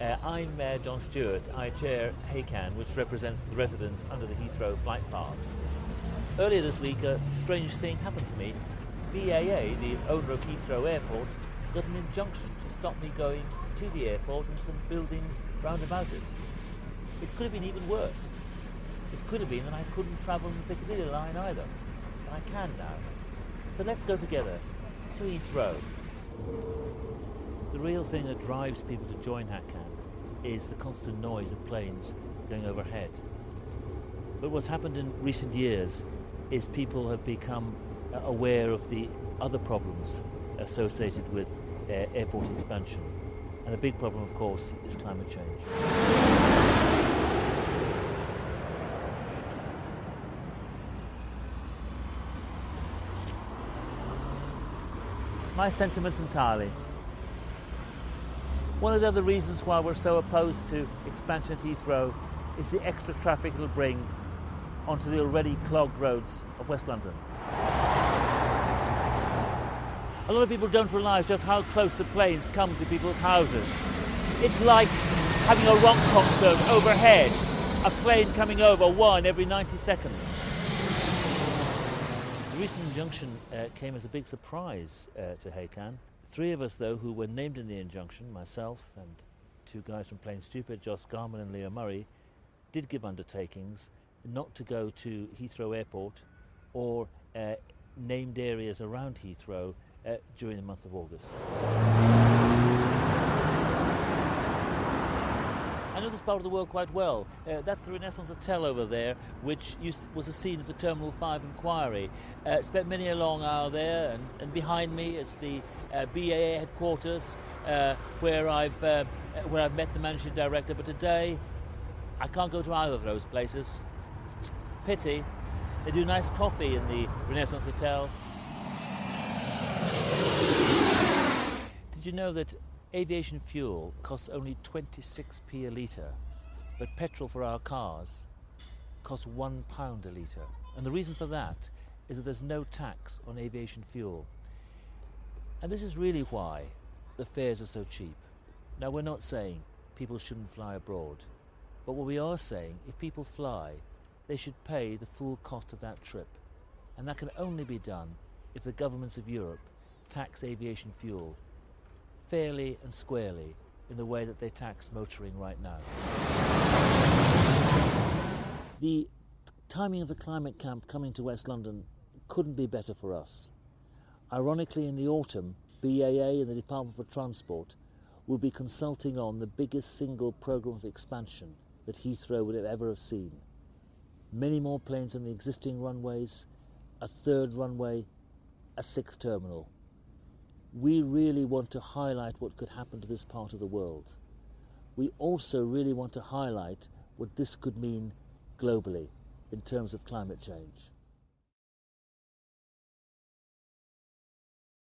I'm John Stewart. I chair HACAN, which represents the residents under the Heathrow flight paths. Earlier this week, a strange thing happened to me. BAA, the owner of Heathrow Airport, got an injunction to stop me going to the airport and some buildings round about it. It could have been even worse. It could have been that I couldn't travel on the Piccadilly line either. But I can now. So let's go together to Heathrow. The real thing that drives people to join HACAN is the constant noise of planes going overhead. But what's happened in recent years is people have become aware of the other problems associated with airport expansion. And the big problem, of course, is climate change. My sentiments entirely. One of the other reasons why we're so opposed to expansion at Heathrow is the extra traffic it'll bring onto the already clogged roads of West London. A lot of people don't realise just how close the planes come to people's houses. It's like having a rock concert overhead, a plane coming over one every 90 seconds. The recent injunction came as a big surprise to HACAN. Three of us, though, who were named in the injunction, myself and two guys from Plain Stupid, Joss Garman and Leo Murray, did give undertakings not to go to Heathrow Airport or named areas around Heathrow during the month of August. I know this part of the world quite well. That's the Renaissance Hotel over there, which was the scene of the Terminal 5 inquiry. Spent many a long hour there, and behind me is the BAA headquarters, where I've met the managing director. But today, I can't go to either of those places. Pity. They do nice coffee in the Renaissance Hotel. Did you know that aviation fuel costs only 26p a litre, but petrol for our cars costs £1 a litre? And the reason for that is that there's no tax on aviation fuel. And this is really why the fares are so cheap. Now, we're not saying people shouldn't fly abroad, but what we are saying, if people fly, they should pay the full cost of that trip. And that can only be done if the governments of Europe tax aviation fuel fairly and squarely in the way that they tax motoring right now. The timing of the climate camp coming to West London couldn't be better for us. Ironically, in the autumn, BAA and the Department for Transport will be consulting on the biggest single programme of expansion that Heathrow would ever have seen. Many more planes on the existing runways, a third runway, a sixth terminal. We really want to highlight what could happen to this part of the world. We also really want to highlight what this could mean globally in terms of climate change.